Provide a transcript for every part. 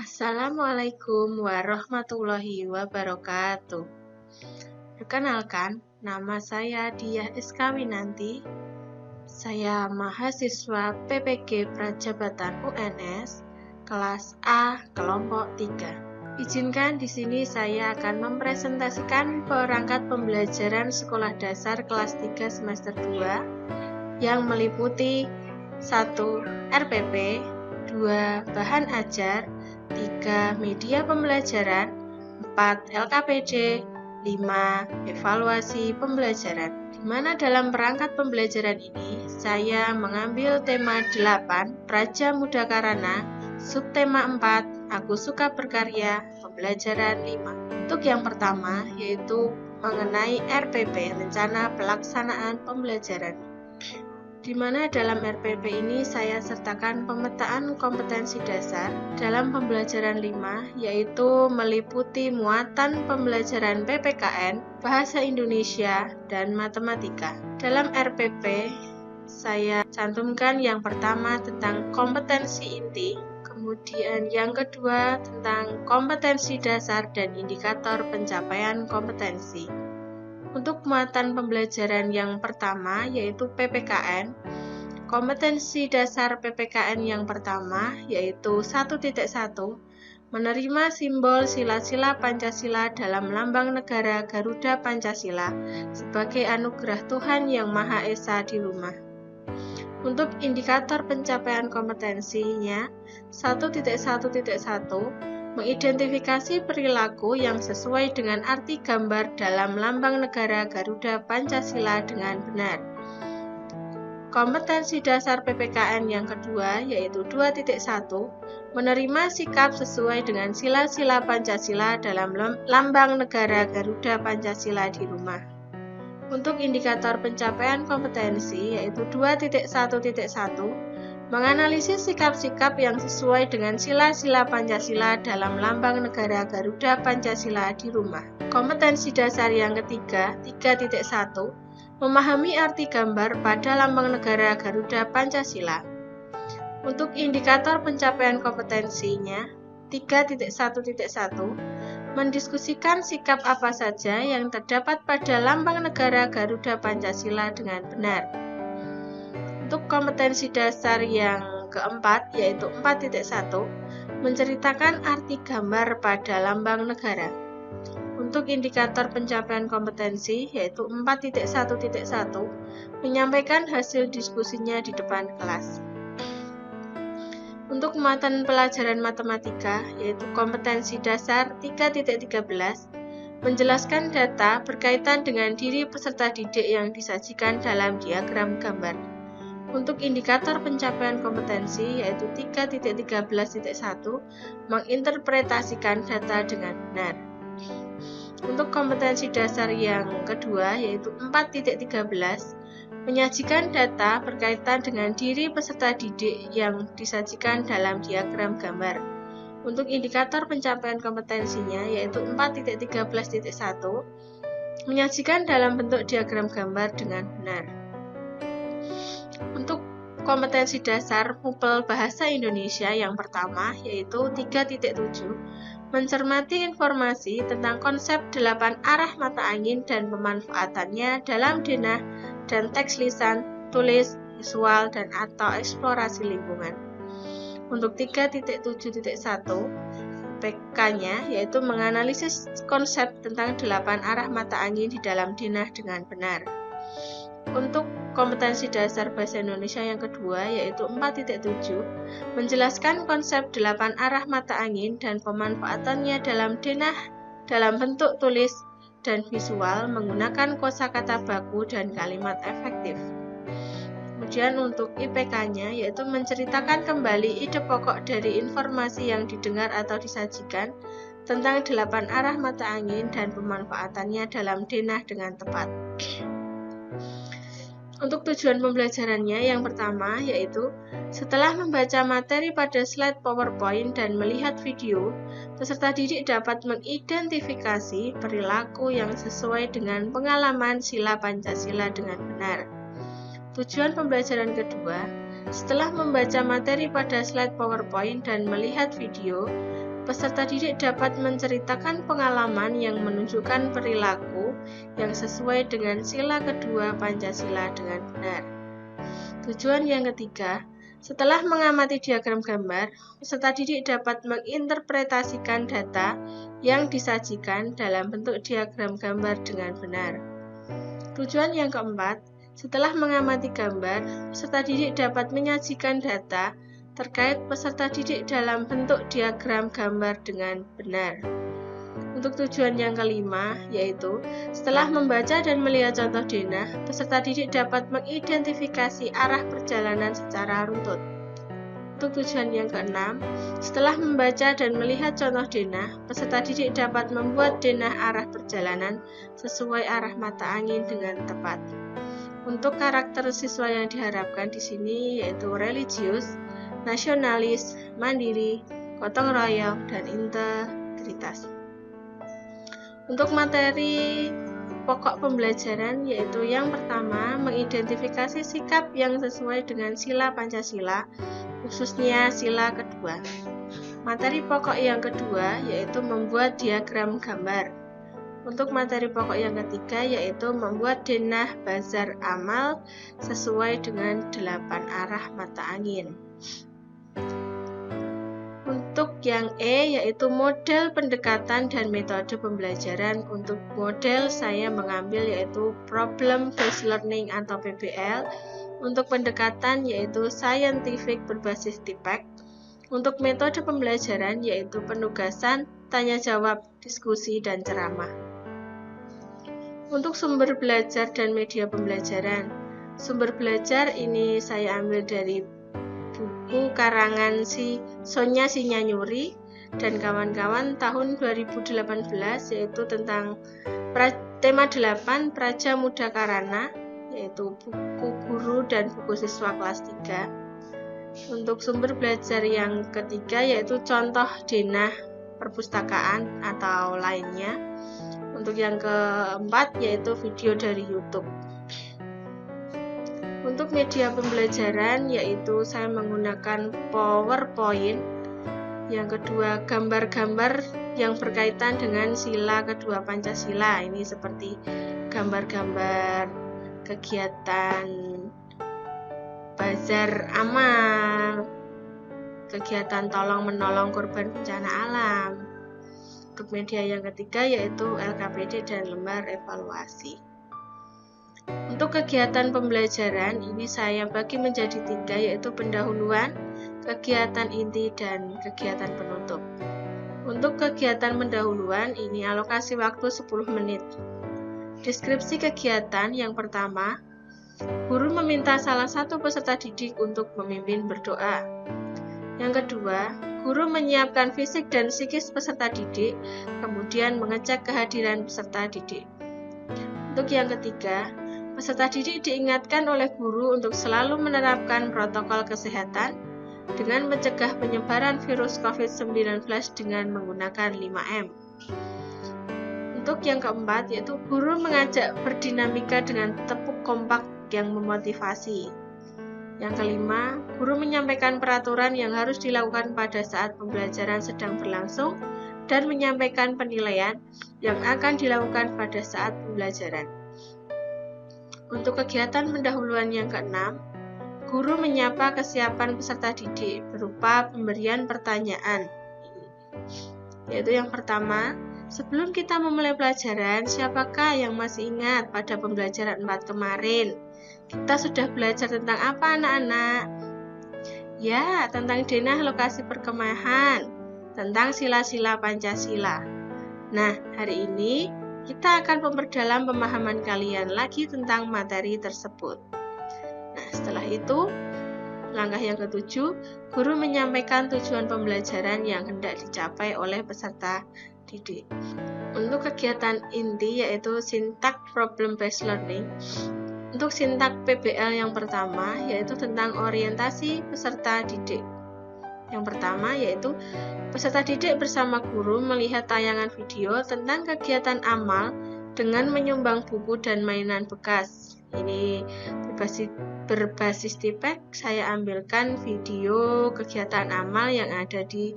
Assalamualaikum warahmatullahi wabarakatuh. Perkenalkan, nama saya Diah SK Winanti. Saya mahasiswa PPG Prajabatan UNS, kelas A, kelompok 3. Izinkan di sini saya akan mempresentasikan perangkat pembelajaran sekolah dasar kelas 3 semester 2 yang meliputi 1. RPP, 2. Bahan ajar, 3. Media pembelajaran, 4. LKPD, 5. Evaluasi pembelajaran. Di mana dalam perangkat pembelajaran ini, saya mengambil tema 8, Praja Muda Karana, subtema 4, Aku Suka Berkarya, pembelajaran 5. Untuk yang pertama, yaitu mengenai RPP, Rencana Pelaksanaan Pembelajaran. Di mana dalam RPP ini saya sertakan pemetaan kompetensi dasar dalam pembelajaran 5, yaitu meliputi muatan pembelajaran PPKN, Bahasa Indonesia, dan Matematika. Dalam RPP, saya cantumkan yang pertama tentang kompetensi inti, kemudian yang kedua tentang kompetensi dasar dan indikator pencapaian kompetensi. Untuk muatan pembelajaran yang pertama yaitu PPKN, kompetensi dasar PPKN yang pertama yaitu 1.1, menerima simbol sila-sila Pancasila dalam lambang negara Garuda Pancasila sebagai anugerah Tuhan Yang Maha Esa di rumah. Untuk indikator pencapaian kompetensinya 1.1.1, mengidentifikasi perilaku yang sesuai dengan arti gambar dalam lambang negara Garuda Pancasila dengan benar. Kompetensi dasar PPKN yang kedua yaitu 2.1, menerima sikap sesuai dengan sila-sila Pancasila dalam lambang negara Garuda Pancasila di rumah. Untuk indikator pencapaian kompetensi yaitu 2.1.1, menganalisis sikap-sikap yang sesuai dengan sila-sila Pancasila dalam lambang negara Garuda Pancasila di rumah. Kompetensi dasar yang ketiga, 3.1, memahami arti gambar pada lambang negara Garuda Pancasila. Untuk indikator pencapaian kompetensinya, 3.1.1, mendiskusikan sikap apa saja yang terdapat pada lambang negara Garuda Pancasila dengan benar. Untuk kompetensi dasar yang keempat, yaitu 4.1, menceritakan arti gambar pada lambang negara. Untuk indikator pencapaian kompetensi, yaitu 4.1.1, menyampaikan hasil diskusinya di depan kelas. Untuk muatan pelajaran matematika, yaitu kompetensi dasar 3.13, menjelaskan data berkaitan dengan diri peserta didik yang disajikan dalam diagram gambar. Untuk indikator pencapaian kompetensi yaitu 3.13.1, menginterpretasikan data dengan benar. Untuk kompetensi dasar yang kedua yaitu 4.13, menyajikan data berkaitan dengan diri peserta didik yang disajikan dalam diagram gambar. Untuk indikator pencapaian kompetensinya yaitu 4.13.1, menyajikan dalam bentuk diagram gambar dengan benar. Untuk kompetensi dasar MUPEL Bahasa Indonesia yang pertama yaitu 3.7, mencermati informasi tentang konsep 8 arah mata angin dan pemanfaatannya dalam denah dan teks lisan, tulis, visual, dan atau eksplorasi lingkungan. Untuk 3.7.1, PK-nya yaitu menganalisis konsep tentang 8 arah mata angin di dalam denah dengan benar. Untuk kompetensi dasar bahasa Indonesia yang kedua yaitu 4.7, menjelaskan konsep 8 arah mata angin dan pemanfaatannya dalam denah dalam bentuk tulis dan visual menggunakan kosakata baku dan kalimat efektif. Kemudian untuk IPK-nya yaitu menceritakan kembali ide pokok dari informasi yang didengar atau disajikan tentang 8 arah mata angin dan pemanfaatannya dalam denah dengan tepat. Untuk tujuan pembelajarannya yang pertama yaitu setelah membaca materi pada slide PowerPoint dan melihat video, peserta didik dapat mengidentifikasi perilaku yang sesuai dengan pengalaman sila Pancasila dengan benar. Tujuan pembelajaran kedua, Setelah membaca materi pada slide PowerPoint dan melihat video, peserta didik dapat menceritakan pengalaman yang menunjukkan perilaku yang sesuai dengan sila kedua Pancasila dengan benar. Tujuan yang ketiga, setelah mengamati diagram gambar, peserta didik dapat menginterpretasikan data yang disajikan dalam bentuk diagram gambar dengan benar. Tujuan yang keempat, setelah mengamati gambar, peserta didik dapat menyajikan data terkait peserta didik dalam bentuk diagram gambar dengan benar. Untuk tujuan yang kelima, yaitu setelah membaca dan melihat contoh denah, peserta didik dapat mengidentifikasi arah perjalanan secara runtut. Untuk tujuan yang keenam, setelah membaca dan melihat contoh denah, peserta didik dapat membuat denah arah perjalanan sesuai arah mata angin dengan tepat. Untuk karakter siswa yang diharapkan di sini yaitu religius, nasionalis, mandiri, gotong royong, dan integritas. Untuk materi pokok pembelajaran yaitu yang pertama, mengidentifikasi sikap yang sesuai dengan sila Pancasila, khususnya sila kedua. Materi pokok yang kedua yaitu membuat diagram gambar. Untuk materi pokok yang ketiga yaitu membuat denah bazar amal sesuai dengan 8 arah mata angin. Untuk yang E yaitu model pendekatan dan metode pembelajaran. Untuk model saya mengambil yaitu problem based learning atau PBL. Untuk pendekatan yaitu scientific berbasis TIPEC. Untuk metode pembelajaran yaitu penugasan, tanya jawab, diskusi, dan ceramah. Untuk sumber belajar dan media pembelajaran. Sumber belajar ini saya ambil dari buku karangan Sonya Sinyanyuri dan kawan-kawan tahun 2018 yaitu tentang tema 8 Praja Muda Karana, yaitu buku guru dan buku siswa kelas 3. Untuk sumber belajar yang ketiga yaitu contoh denah perpustakaan atau lainnya. Untuk yang keempat yaitu video dari YouTube. Untuk media pembelajaran yaitu saya menggunakan PowerPoint. Yang kedua, gambar-gambar yang berkaitan dengan sila kedua Pancasila. Ini seperti gambar-gambar kegiatan bazar amal, kegiatan tolong-menolong korban bencana alam. Untuk media yang ketiga yaitu LKPD dan lembar evaluasi. Untuk kegiatan pembelajaran ini saya bagi menjadi 3 yaitu pendahuluan, kegiatan inti, dan kegiatan penutup. Untuk kegiatan pendahuluan ini alokasi waktu 10 menit. Deskripsi kegiatan yang pertama, guru meminta salah satu peserta didik untuk memimpin berdoa. Yang kedua, guru menyiapkan fisik dan psikis peserta didik, kemudian mengecek kehadiran peserta didik. Untuk yang ketiga, peserta didik diingatkan oleh guru untuk selalu menerapkan protokol kesehatan dengan mencegah penyebaran virus COVID-19 dengan menggunakan 5M. Untuk yang keempat, yaitu guru mengajak berdinamika dengan tepuk kompak yang memotivasi. Yang kelima, guru menyampaikan peraturan yang harus dilakukan pada saat pembelajaran sedang berlangsung dan menyampaikan penilaian yang akan dilakukan pada saat pembelajaran. Untuk kegiatan pendahuluan yang keenam, guru menyapa kesiapan peserta didik berupa pemberian pertanyaan. Yaitu yang pertama, sebelum kita memulai pelajaran, siapakah yang masih ingat pada pembelajaran 4 kemarin? Kita sudah belajar tentang apa anak-anak? Ya, tentang denah lokasi perkemahan, tentang sila-sila Pancasila. Nah, hari ini kita akan memperdalam pemahaman kalian lagi tentang materi tersebut. Nah, setelah itu, langkah yang ketujuh, guru menyampaikan tujuan pembelajaran yang hendak dicapai oleh peserta didik. Untuk kegiatan inti yaitu sintak problem based learning. Untuk sintak PBL yang pertama yaitu tentang orientasi peserta didik. Yang pertama yaitu peserta didik bersama guru melihat tayangan video tentang kegiatan amal dengan menyumbang buku dan mainan bekas. ini berbasis Tipek, saya ambilkan video kegiatan amal yang ada di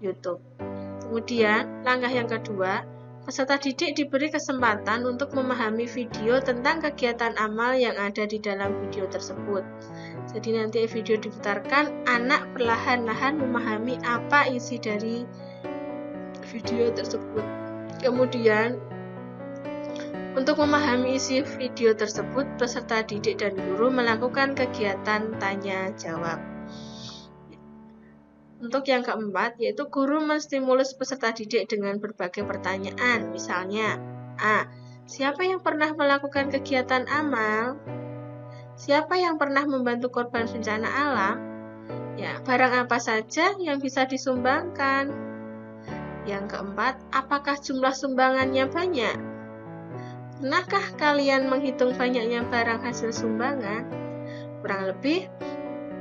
YouTube. Kemudian, langkah yang kedua, peserta didik diberi kesempatan untuk memahami video tentang kegiatan amal yang ada di dalam video tersebut. Jadi nanti video diputarkan, anak perlahan-lahan memahami apa isi dari video tersebut. Kemudian, untuk memahami isi video tersebut, peserta didik dan guru melakukan kegiatan tanya jawab. Untuk yang keempat, yaitu guru menstimulus peserta didik dengan berbagai pertanyaan. Misalnya, A. Siapa yang pernah melakukan kegiatan amal? Siapa yang pernah membantu korban bencana alam? Ya, barang apa saja yang bisa disumbangkan? Yang keempat, apakah jumlah sumbangannya banyak? Pernahkah kalian menghitung banyaknya barang hasil sumbangan? Kurang lebih,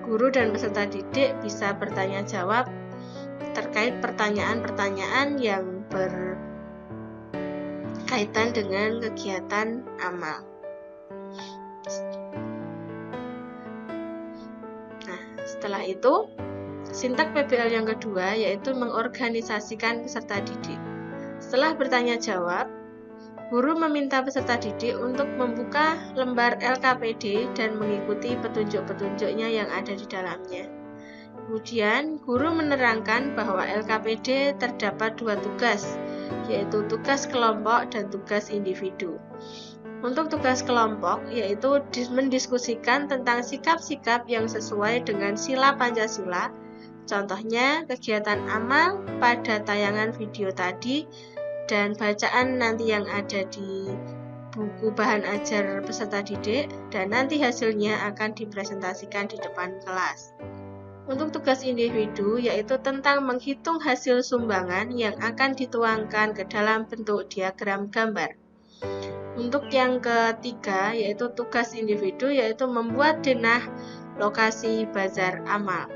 guru dan peserta didik bisa bertanya jawab terkait pertanyaan-pertanyaan yang berkaitan dengan kegiatan amal. Nah, setelah itu, sintak PBL yang kedua yaitu mengorganisasikan peserta didik. Setelah bertanya jawab, guru meminta peserta didik untuk membuka lembar LKPD dan mengikuti petunjuk-petunjuknya yang ada di dalamnya. Kemudian, guru menerangkan bahwa LKPD terdapat 2 tugas, yaitu tugas kelompok dan tugas individu. Untuk tugas kelompok, yaitu mendiskusikan tentang sikap-sikap yang sesuai dengan sila Pancasila, contohnya kegiatan amal pada tayangan video tadi, dan bacaan nanti yang ada di buku bahan ajar peserta didik, dan nanti hasilnya akan dipresentasikan di depan kelas. Untuk tugas individu yaitu tentang menghitung hasil sumbangan yang akan dituangkan ke dalam bentuk diagram gambar. Untuk yang ketiga yaitu tugas individu yaitu membuat denah lokasi bazar amal.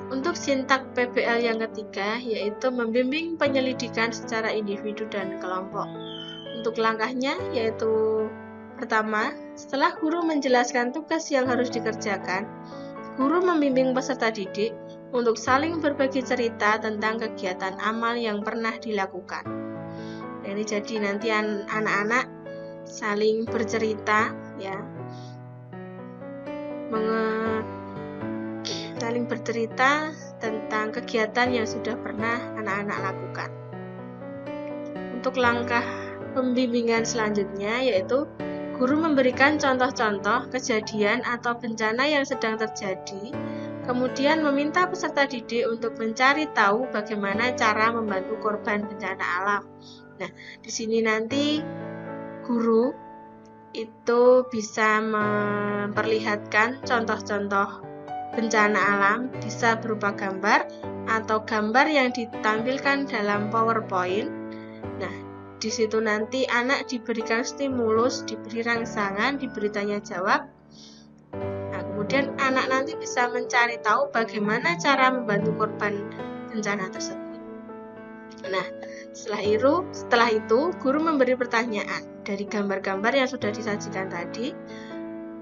Untuk sintak PBL yang ketiga yaitu membimbing penyelidikan secara individu dan kelompok. Untuk langkahnya yaitu pertama, setelah guru menjelaskan tugas yang harus dikerjakan, guru membimbing peserta didik untuk saling berbagi cerita tentang kegiatan amal yang pernah dilakukan. Ini jadi nanti anak-anak saling bercerita ya. Saling bercerita tentang kegiatan yang sudah pernah anak-anak lakukan. Untuk langkah pembimbingan selanjutnya yaitu guru memberikan contoh-contoh kejadian atau bencana yang sedang terjadi, kemudian meminta peserta didik untuk mencari tahu bagaimana cara membantu korban bencana alam. Nah, di sini nanti guru itu bisa memperlihatkan contoh-contoh bencana alam, bisa berupa gambar atau gambar yang ditampilkan dalam PowerPoint. Nah, di situ nanti anak diberikan stimulus, diberi rangsangan, diberi tanya jawab. Nah, kemudian anak nanti bisa mencari tahu bagaimana cara membantu korban bencana tersebut. Nah, setelah itu guru memberi pertanyaan dari gambar-gambar yang sudah disajikan tadi.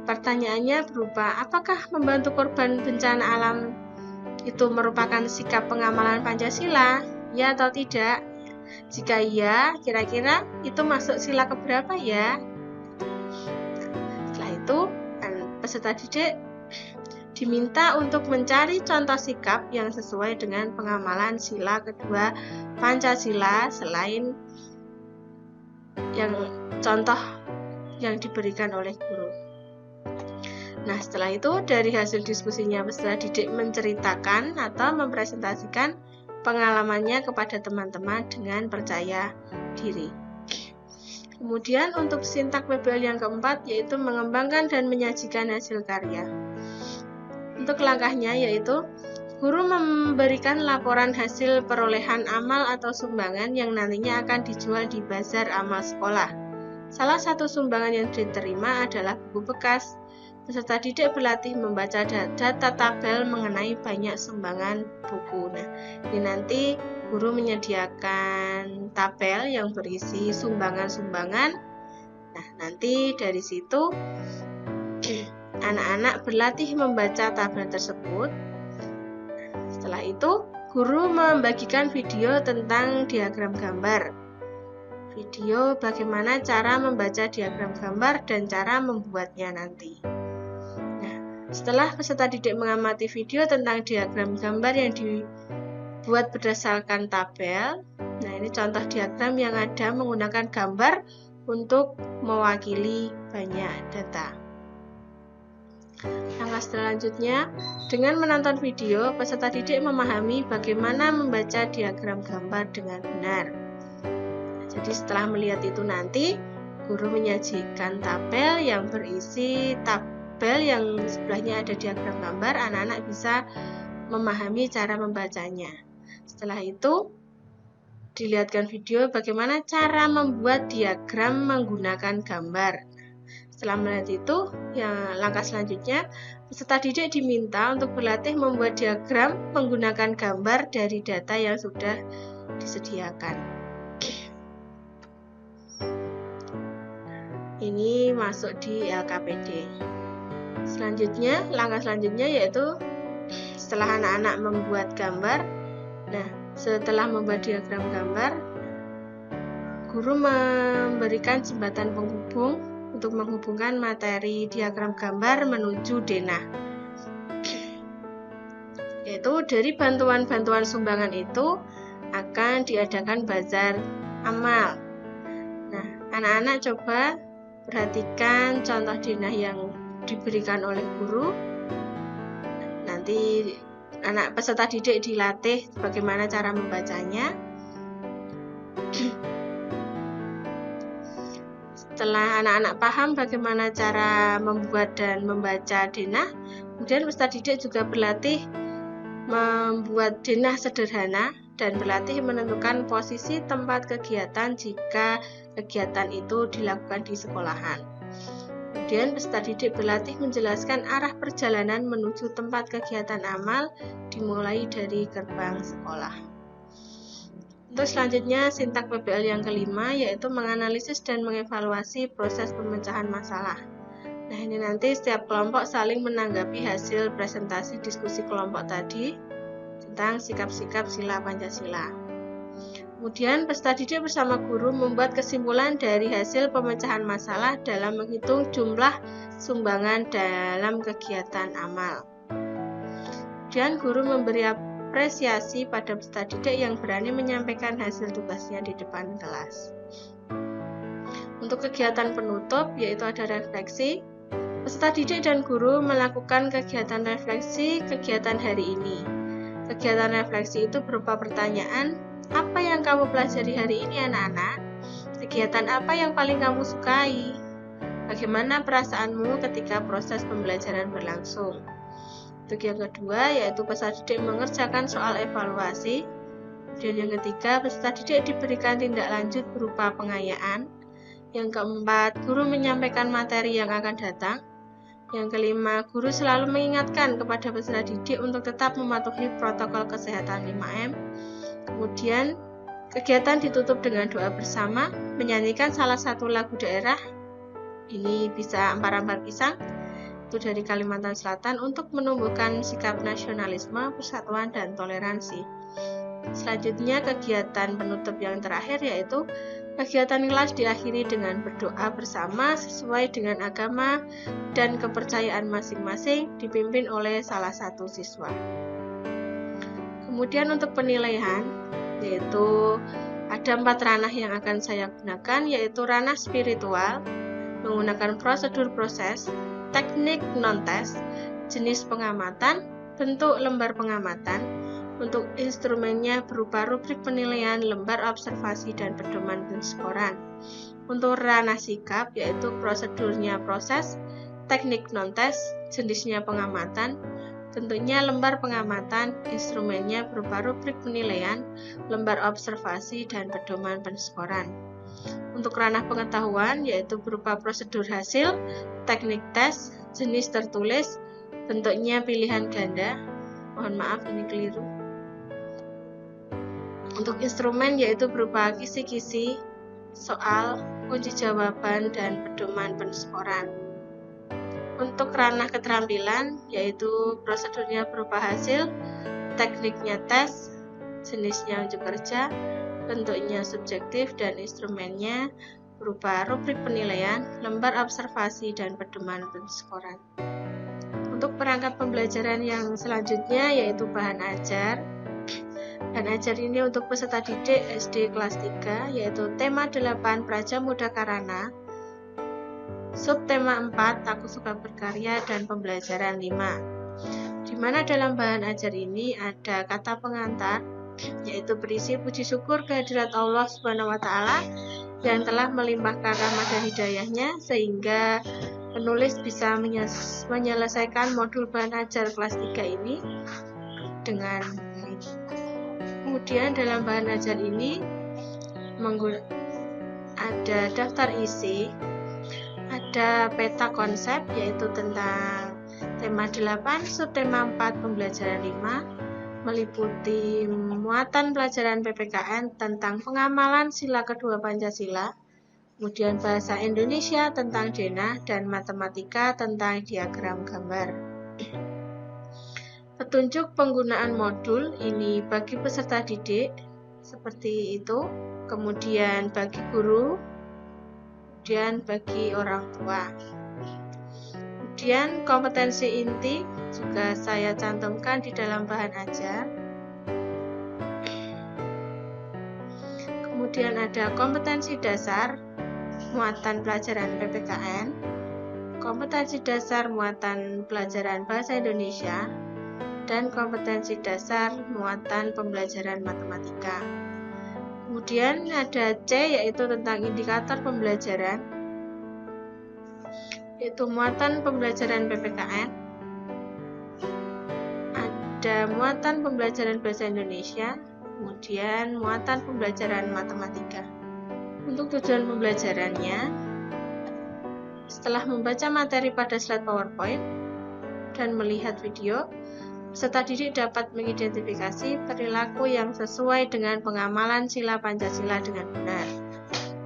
Pertanyaannya berupa, apakah membantu korban bencana alam itu merupakan sikap pengamalan Pancasila? Ya atau tidak? Jika iya, kira-kira itu masuk sila keberapa ya? Setelah itu, peserta didik diminta untuk mencari contoh sikap yang sesuai dengan pengamalan sila kedua Pancasila selain yang contoh yang diberikan oleh guru. Nah, setelah itu dari hasil diskusinya peserta didik menceritakan atau mempresentasikan pengalamannya kepada teman-teman dengan percaya diri. Kemudian untuk sintak PBL yang keempat yaitu mengembangkan dan menyajikan hasil karya. Untuk langkahnya yaitu guru memberikan laporan hasil perolehan amal atau sumbangan yang nantinya akan dijual di bazar amal sekolah. Salah satu sumbangan yang diterima adalah buku bekas. Peserta didik berlatih membaca data tabel mengenai banyak sumbangan buku. Nah, ini nanti guru menyediakan tabel yang berisi sumbangan-sumbangan Nah, nanti dari situ anak-anak berlatih membaca tabel tersebut. Setelah itu, guru membagikan video tentang diagram gambar. Video bagaimana cara membaca diagram gambar dan cara membuatnya nanti. Nah, setelah peserta didik mengamati video tentang diagram gambar yang dibuat berdasarkan tabel, nah ini contoh diagram yang ada menggunakan gambar untuk mewakili banyak data. Langkah selanjutnya, dengan menonton video, peserta didik memahami bagaimana membaca diagram gambar dengan benar. Jadi setelah melihat itu nanti, guru menyajikan tabel yang berisi tabel yang sebelahnya ada diagram gambar, anak-anak bisa memahami cara membacanya. Setelah itu, dilihatkan video bagaimana cara membuat diagram menggunakan gambar. Setelah melihat itu, langkah selanjutnya, peserta didik diminta untuk berlatih membuat diagram menggunakan gambar dari data yang sudah disediakan. Ini masuk di LKPD. Langkah selanjutnya yaitu setelah anak-anak membuat gambar. Nah, setelah membuat diagram gambar, guru memberikan jembatan penghubung untuk menghubungkan materi diagram gambar menuju denah. Yaitu dari bantuan-bantuan sumbangan itu akan diadakan bazar amal. Nah, anak-anak coba perhatikan contoh denah yang diberikan oleh guru. Nanti anak peserta didik dilatih bagaimana cara membacanya. Setelah anak-anak paham bagaimana cara membuat dan membaca denah, kemudian peserta didik juga berlatih membuat denah sederhana dan berlatih menentukan posisi tempat kegiatan jika kegiatan itu dilakukan di sekolahan. Kemudian peserta didik berlatih menjelaskan arah perjalanan menuju tempat kegiatan amal dimulai dari gerbang sekolah. Untuk selanjutnya, sintak PBL yang kelima yaitu menganalisis dan mengevaluasi proses pemecahan masalah. Nah, ini nanti setiap kelompok saling menanggapi hasil presentasi diskusi kelompok tadi tentang sikap-sikap sila Pancasila. Kemudian peserta didik bersama guru membuat kesimpulan dari hasil pemecahan masalah dalam menghitung jumlah sumbangan dalam kegiatan amal. Kemudian guru memberi apresiasi pada peserta didik yang berani menyampaikan hasil tugasnya di depan kelas. Untuk kegiatan penutup yaitu ada refleksi. Peserta didik dan guru melakukan kegiatan refleksi kegiatan hari ini. Kegiatan refleksi itu berupa pertanyaan, apa yang kamu pelajari hari ini anak-anak? Kegiatan apa yang paling kamu sukai? Bagaimana perasaanmu ketika proses pembelajaran berlangsung? Untuk yang kedua, yaitu peserta didik mengerjakan soal evaluasi. Dan yang ketiga, peserta didik diberikan tindak lanjut berupa pengayaan. Yang keempat, guru menyampaikan materi yang akan datang. Yang kelima, guru selalu mengingatkan kepada peserta didik untuk tetap mematuhi protokol kesehatan 5M. Kemudian, kegiatan ditutup dengan doa bersama, menyanyikan salah satu lagu daerah. Ini bisa Ampar-Ampar Pisang, itu dari Kalimantan Selatan untuk menumbuhkan sikap nasionalisme, persatuan, dan toleransi. Selanjutnya, kegiatan penutup yang terakhir yaitu kegiatan kelas diakhiri dengan berdoa bersama sesuai dengan agama dan kepercayaan masing-masing dipimpin oleh salah satu siswa. Kemudian untuk penilaian, yaitu ada 4 ranah yang akan saya gunakan, yaitu ranah spiritual, menggunakan prosedur proses, teknik non-tes, jenis pengamatan, bentuk lembar pengamatan. Untuk instrumennya berupa rubrik penilaian, lembar observasi, dan pedoman penskoran. Untuk ranah sikap, yaitu prosedurnya proses, teknik non-tes, jenisnya pengamatan, bentuknya lembar pengamatan, instrumennya berupa rubrik penilaian, lembar observasi, dan pedoman penskoran. Untuk ranah pengetahuan, yaitu berupa prosedur hasil, teknik tes, jenis tertulis, bentuknya pilihan ganda. Mohon maaf, ini keliru. Untuk instrumen yaitu berupa kisi-kisi, soal, kunci jawaban, dan pedoman penskoran. Untuk ranah keterampilan, yaitu prosedurnya berupa hasil, tekniknya tes, jenisnya unjuk kerja, bentuknya subjektif, dan instrumennya berupa rubrik penilaian, lembar observasi, dan pedoman penskoran. Untuk perangkat pembelajaran yang selanjutnya yaitu bahan ajar. Bahan ajar ini untuk peserta didik SD kelas 3 yaitu tema 8 Praja Muda Karana, subtema 4 Aku Suka Berkarya, dan pembelajaran 5. Di mana dalam bahan ajar ini ada kata pengantar yaitu berisi puji syukur kehadirat Allah Subhanahu wa taala yang telah melimpahkan rahmat dan hidayahnya sehingga penulis bisa menyelesaikan modul bahan ajar kelas 3 ini dengan baik. Kemudian dalam bahan ajar ini ada daftar isi, ada peta konsep yaitu tentang tema 8, subtema 4, pembelajaran 5, meliputi muatan pelajaran PPKN tentang pengamalan sila kedua Pancasila, kemudian bahasa Indonesia tentang denah, dan matematika tentang diagram gambar. Petunjuk penggunaan modul ini bagi peserta didik seperti itu, kemudian bagi guru, kemudian bagi orang tua. Kemudian kompetensi inti juga saya cantumkan di dalam bahan ajar. Kemudian ada kompetensi dasar muatan pelajaran PPKN, kompetensi dasar muatan pelajaran bahasa Indonesia, dan kompetensi dasar muatan pembelajaran matematika. Kemudian ada C yaitu tentang indikator pembelajaran, yaitu muatan pembelajaran PPKN, ada muatan pembelajaran bahasa Indonesia, kemudian muatan pembelajaran matematika. Untuk tujuan pembelajarannya, setelah membaca materi pada slide PowerPoint dan melihat video, peserta didik dapat mengidentifikasi perilaku yang sesuai dengan pengamalan sila Pancasila dengan benar.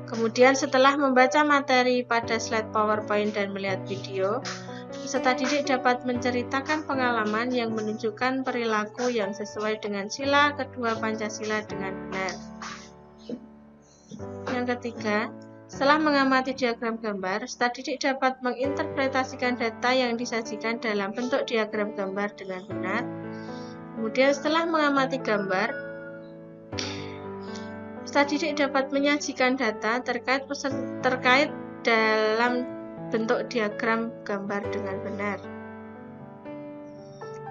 Kemudian setelah membaca materi pada slide PowerPoint dan melihat video, peserta didik dapat menceritakan pengalaman yang menunjukkan perilaku yang sesuai dengan sila kedua Pancasila dengan benar. Yang ketiga, setelah mengamati diagram gambar, peserta didik dapat menginterpretasikan data yang disajikan dalam bentuk diagram gambar dengan benar. Kemudian setelah mengamati gambar, peserta didik dapat menyajikan data terkait dalam bentuk diagram gambar dengan benar.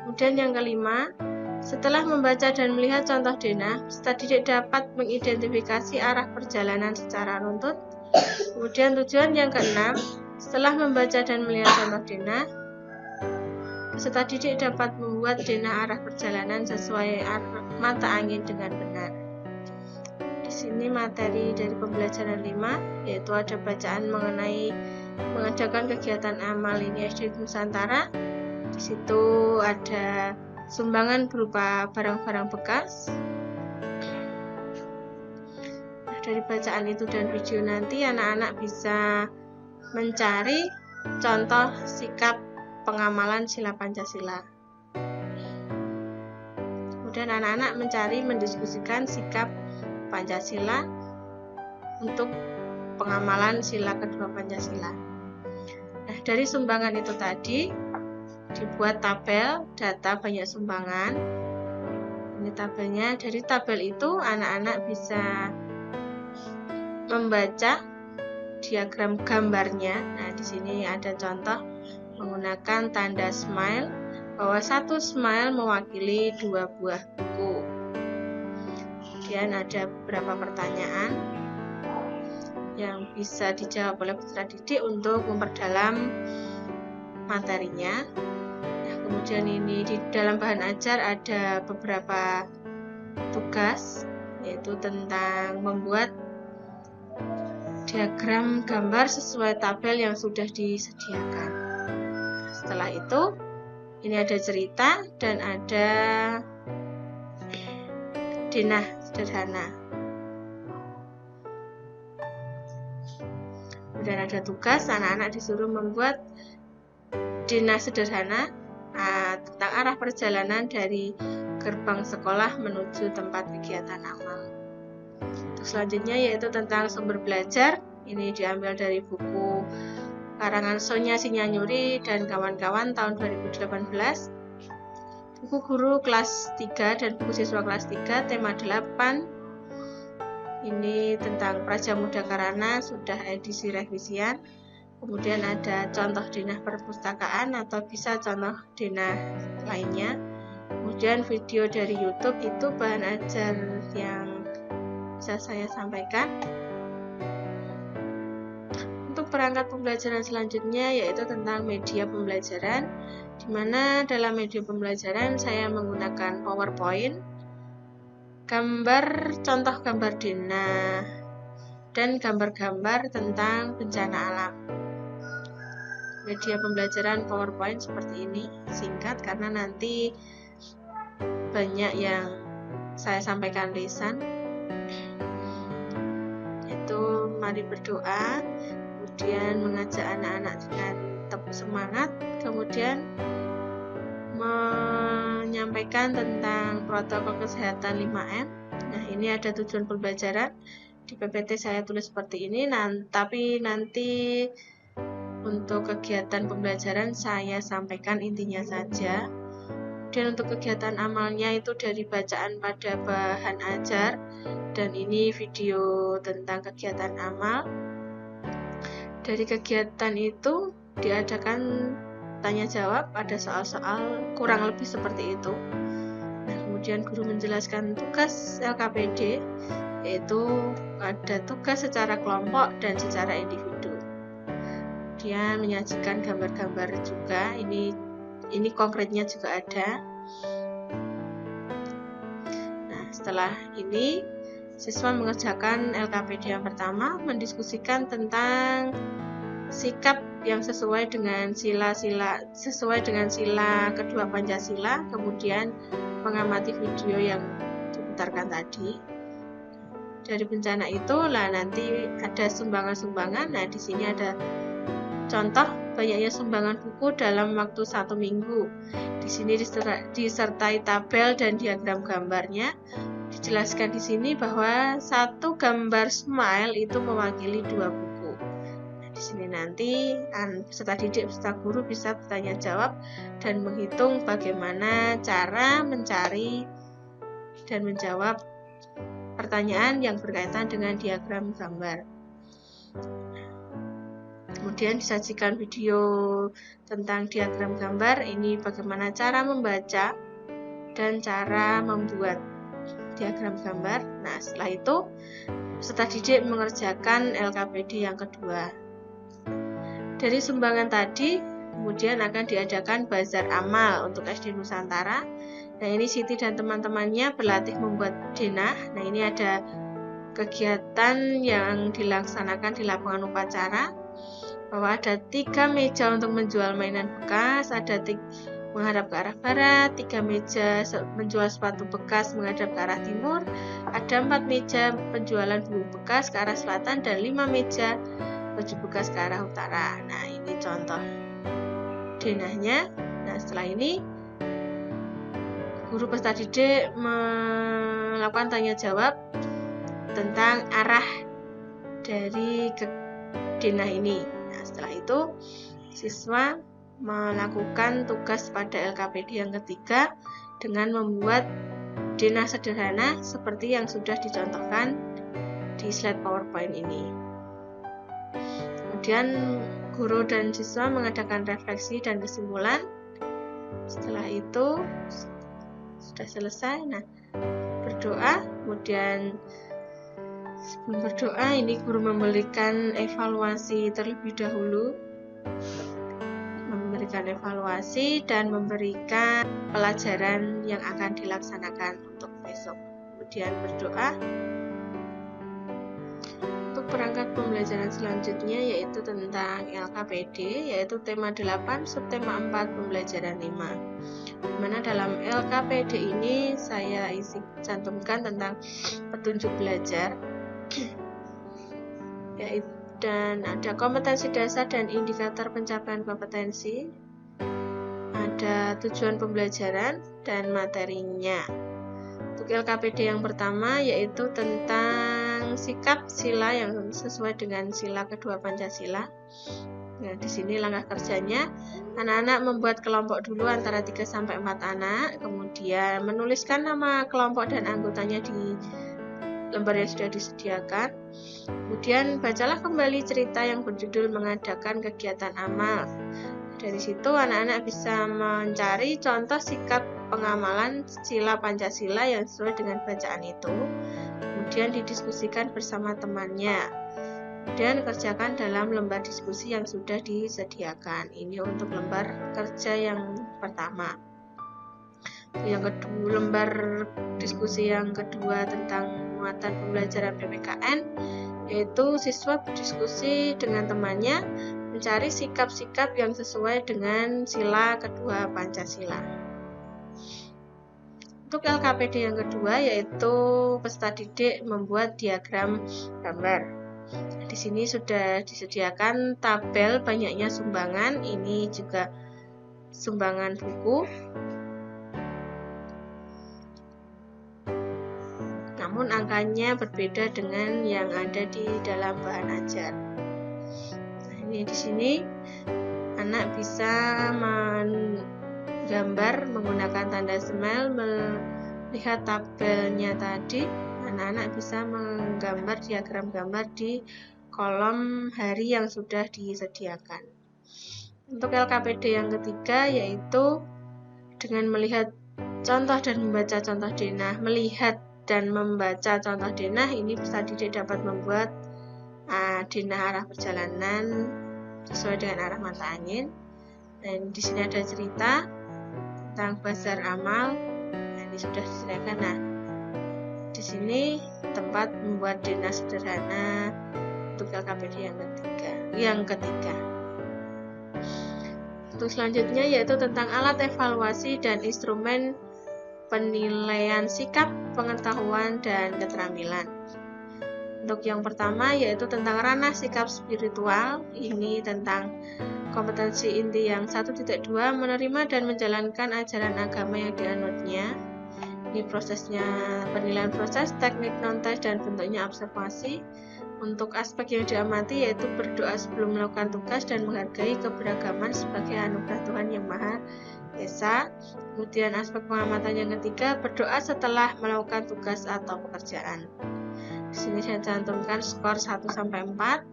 Kemudian yang kelima, setelah membaca dan melihat contoh denah, peserta didik dapat mengidentifikasi arah perjalanan secara runtut. Kemudian tujuan yang keenam, setelah membaca dan melihat contoh denah, peserta didik dapat membuat denah arah perjalanan sesuai arah mata angin dengan benar. Di sini materi dari pembelajaran 5, yaitu ada bacaan mengenai mengadakan kegiatan amal ini SD Nusantara. Di situ ada sumbangan berupa barang-barang bekas. Dari bacaan itu dan video nanti anak-anak bisa mencari contoh sikap pengamalan sila Pancasila. Kemudian anak-anak mencari mendiskusikan sikap Pancasila untuk pengamalan sila kedua Pancasila. Nah, dari sumbangan itu tadi dibuat tabel data banyak sumbangan. Ini tabelnya. Dari tabel itu anak-anak bisa membaca diagram gambarnya. Nah, di sini ada contoh menggunakan tanda smile, bahwa satu smile mewakili 2 buah buku. Kemudian ada beberapa pertanyaan yang bisa dijawab oleh peserta didik untuk memperdalam materinya. Nah, kemudian ini di dalam bahan ajar ada beberapa tugas, yaitu tentang membuat diagram gambar sesuai tabel yang sudah disediakan. Setelah itu, ini ada cerita dan ada denah sederhana. Kemudian ada tugas, anak-anak disuruh membuat denah sederhana tentang arah perjalanan dari gerbang sekolah menuju tempat kegiatan amal. Untuk selanjutnya yaitu tentang sumber belajar. Ini diambil dari buku karangan Sonia Sinyanyuri dan kawan-kawan tahun 2018. Buku guru kelas 3 dan buku siswa kelas 3 tema 8. Ini tentang Prajamuda Karana, sudah edisi revisian. Kemudian ada contoh denah perpustakaan atau bisa contoh denah lainnya. Kemudian video dari YouTube itu bahan ajar yang bisa saya sampaikan. Untuk perangkat pembelajaran selanjutnya yaitu tentang media pembelajaran, di mana dalam media pembelajaran saya menggunakan PowerPoint, contoh gambar denah, dan gambar-gambar tentang bencana alam. Media pembelajaran PowerPoint seperti ini, singkat karena nanti banyak yang saya sampaikan lisan. Itu mari berdoa, kemudian mengajak anak-anak dengan tetap semangat, kemudian menyampaikan tentang protokol kesehatan 5M. Nah, ini ada tujuan pembelajaran. Di PPT saya tulis seperti ini, tapi nanti untuk kegiatan pembelajaran saya sampaikan intinya saja. Dan untuk kegiatan amalnya itu dari bacaan pada bahan ajar, dan ini video tentang kegiatan amal. Dari kegiatan itu diadakan tanya jawab, ada soal-soal kurang lebih seperti itu. Nah, kemudian guru menjelaskan tugas LKPD, yaitu ada tugas secara kelompok dan secara individu. Dia menyajikan gambar-gambar juga, ini konkretnya juga ada. Nah, setelah ini siswa mengerjakan LKPD yang pertama, mendiskusikan tentang sikap yang sesuai dengan sila kedua Pancasila, kemudian mengamati video yang diputarkan tadi. Dari bencana itu nanti ada sumbangan-sumbangan. Nah, di sini ada contoh banyaknya sumbangan buku dalam waktu 1 minggu. Di sini disertai tabel dan diagram gambarnya. Dijelaskan di sini bahwa satu gambar smile itu mewakili 2 buku. Nah, di sini nanti peserta didik, peserta guru bisa bertanya jawab dan menghitung bagaimana cara mencari dan menjawab pertanyaan yang berkaitan dengan diagram gambar. Kemudian disajikan video tentang diagram gambar, ini bagaimana cara membaca dan cara membuat diagram gambar. Nah, setelah itu peserta didik mengerjakan LKPD yang kedua. Dari sumbangan tadi, kemudian akan diadakan bazar amal untuk SD Nusantara. Nah, ini Siti dan teman-temannya berlatih membuat denah. Nah, ini ada kegiatan yang dilaksanakan di lapangan upacara, bahwa ada 3 meja untuk menjual mainan bekas, ada menghadap ke arah barat, 3 meja menjual sepatu bekas menghadap ke arah timur, ada 4 meja penjualan buku bekas ke arah selatan, dan 5 meja baju bekas ke arah utara. Nah, ini contoh denahnya. Nah, setelah ini guru peserta didik melakukan tanya jawab tentang arah dari denah ini. Nah, setelah itu siswa melakukan tugas pada LKPD yang ketiga dengan membuat denah sederhana seperti yang sudah dicontohkan di slide PowerPoint ini. Kemudian guru dan siswa mengadakan refleksi dan kesimpulan. Setelah itu sudah selesai. Nah, berdoa. Kemudian sebelum berdoa, ini guru memberikan evaluasi terlebih dahulu, memberikan evaluasi dan memberikan pelajaran yang akan dilaksanakan untuk besok. Kemudian berdoa. Untuk perangkat pembelajaran selanjutnya yaitu tentang LKPD, yaitu tema 8, subtema 4, pembelajaran 5. Dimana dalam LKPD ini saya cantumkan tentang petunjuk belajar, yaitu dan ada kompetensi dasar dan indikator pencapaian kompetensi, ada tujuan pembelajaran dan materinya. Untuk LKPD yang pertama yaitu tentang sikap sila yang sesuai dengan sila kedua Pancasila. Nah, di sini langkah kerjanya, anak-anak membuat kelompok dulu antara 3 sampai 4 anak, kemudian menuliskan nama kelompok dan anggotanya di lembar yang sudah disediakan. Kemudian bacalah kembali cerita yang berjudul mengadakan kegiatan amal. Dari situ anak-anak bisa mencari contoh sikap pengamalan sila Pancasila yang sesuai dengan bacaan itu. Kemudian didiskusikan bersama temannya. Kemudian kerjakan dalam lembar diskusi yang sudah disediakan. Ini untuk lembar kerja yang pertama. Yang kedua, lembar diskusi yang kedua tentang muatan pembelajaran PPKN, yaitu siswa berdiskusi dengan temannya mencari sikap-sikap yang sesuai dengan sila kedua Pancasila. Untuk LKPD yang kedua yaitu peserta didik membuat diagram gambar. Di sini sudah disediakan tabel banyaknya sumbangan, ini juga sumbangan buku. Namun angkanya berbeda dengan yang ada di dalam bahan ajar. Nah, ini di sini anak bisa menggambar menggunakan tanda smile, melihat tabelnya tadi. Anak-anak bisa menggambar diagram gambar di kolom hari yang sudah disediakan. Untuk LKPD yang ketiga yaitu dengan melihat contoh dan membaca contoh denah. Melihat dan membaca contoh denah, ini peserta didik dapat membuat denah arah perjalanan sesuai dengan arah mata angin. Dan di sini ada cerita tentang bazar amal. Nah, ini sudah disediakan. Nah, di sini tempat membuat denah sederhana untuk LKPD yang ketiga. Untuk selanjutnya yaitu tentang alat evaluasi dan instrumen penilaian sikap, pengetahuan, dan keterampilan. Untuk yang pertama yaitu tentang ranah sikap spiritual. Ini tentang kompetensi inti yang 1.2, menerima dan menjalankan ajaran agama yang dianutnya. Ini prosesnya penilaian proses, teknik non-tes, dan bentuknya observasi. Untuk aspek yang diamati yaitu berdoa sebelum melakukan tugas dan menghargai keberagaman sebagai anugerah Tuhan Yang Maha Esa. Kemudian aspek pengamatan yang ketiga, berdoa setelah melakukan tugas atau pekerjaan. Di sini saya cantumkan skor 1 sampai 4.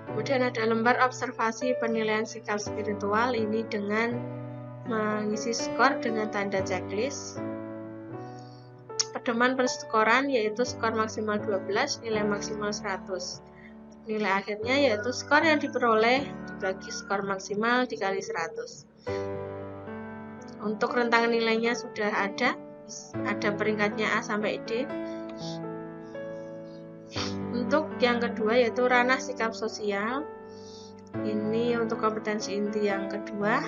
Kemudian ada lembar observasi penilaian sikap spiritual, ini dengan mengisi skor dengan tanda checklist. Pedoman perskoran yaitu skor maksimal 12, nilai maksimal 100. Nilai akhirnya yaitu skor yang diperoleh dibagi skor maksimal dikali 100. Untuk rentang nilainya sudah ada peringkatnya A sampai D. Untuk yang kedua yaitu ranah sikap sosial. Ini untuk kompetensi inti yang kedua,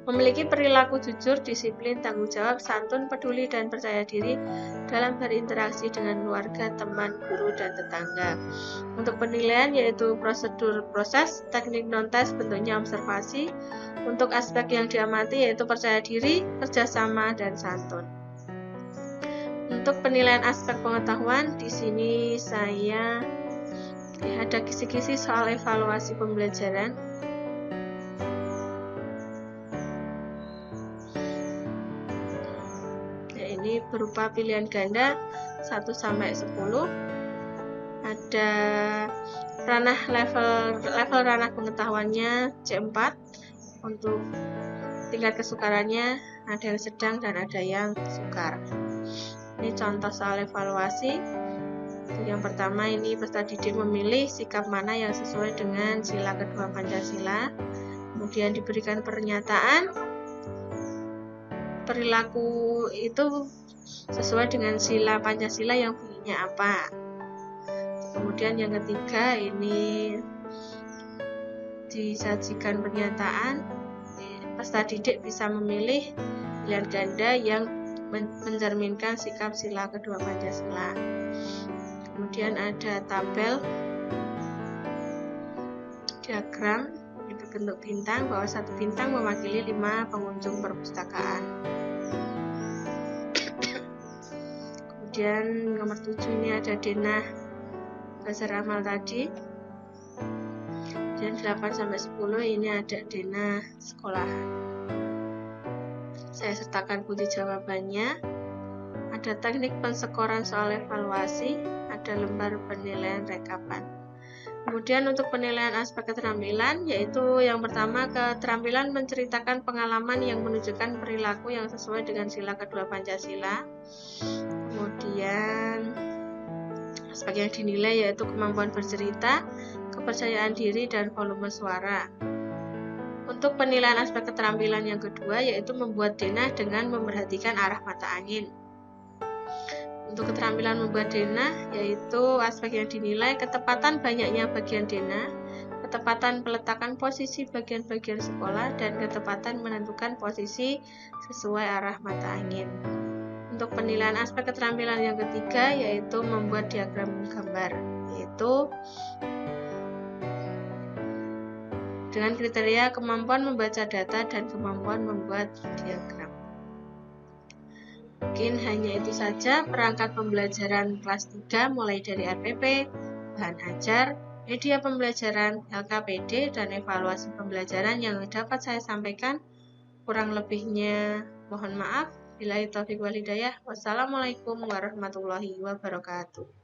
memiliki perilaku jujur, disiplin, tanggung jawab, santun, peduli, dan percaya diri dalam berinteraksi dengan keluarga, teman, guru, dan tetangga. Untuk penilaian yaitu prosedur proses, teknik non-tes, bentuknya observasi. Untuk aspek yang diamati yaitu percaya diri, kerjasama, dan santun. Untuk penilaian aspek pengetahuan, di sini saya ada kisi-kisi soal evaluasi pembelajaran. Nah, ini berupa pilihan ganda 1 sampai 10. Ada ranah level ranah pengetahuannya C4. Untuk tingkat kesukarannya ada yang sedang dan ada yang sukar. Ini contoh soal evaluasi. Yang pertama ini peserta didik memilih sikap mana yang sesuai dengan sila kedua Pancasila. Kemudian diberikan pernyataan perilaku itu sesuai dengan sila Pancasila yang bunyinya apa. Kemudian yang ketiga ini disajikan pernyataan, peserta didik bisa memilih pilihan ganda yang mencerminkan sikap sila kedua Pancasila. Kemudian ada tabel diagram yang berbentuk bintang, bahwa satu bintang mewakili 5 pengunjung perpustakaan. Kemudian nomor 7 ini ada denah bazar amal tadi. Dan 8-10 ini ada denah sekolah. Saya sertakan putih jawabannya. Ada teknik penskoran soal evaluasi, ada lembar penilaian rekapan. Kemudian untuk penilaian aspek keterampilan, yaitu yang pertama, keterampilan menceritakan pengalaman yang menunjukkan perilaku yang sesuai dengan sila kedua Pancasila. Kemudian aspek yang dinilai yaitu kemampuan bercerita, kepercayaan diri, dan volume suara. Untuk penilaian aspek keterampilan yang kedua yaitu membuat denah dengan memperhatikan arah mata angin. Untuk keterampilan membuat denah yaitu aspek yang dinilai ketepatan banyaknya bagian denah, ketepatan peletakan posisi bagian-bagian sekolah, dan ketepatan menentukan posisi sesuai arah mata angin. Untuk penilaian aspek keterampilan yang ketiga yaitu membuat diagram gambar, yaitu dengan kriteria kemampuan membaca data dan kemampuan membuat diagram. Mungkin hanya itu saja perangkat pembelajaran kelas 3 mulai dari RPP, bahan ajar, media pembelajaran, LKPD, dan evaluasi pembelajaran yang dapat saya sampaikan. Kurang lebihnya mohon maaf. Billahi taufiq wal hidayah. Wassalamualaikum warahmatullahi wabarakatuh.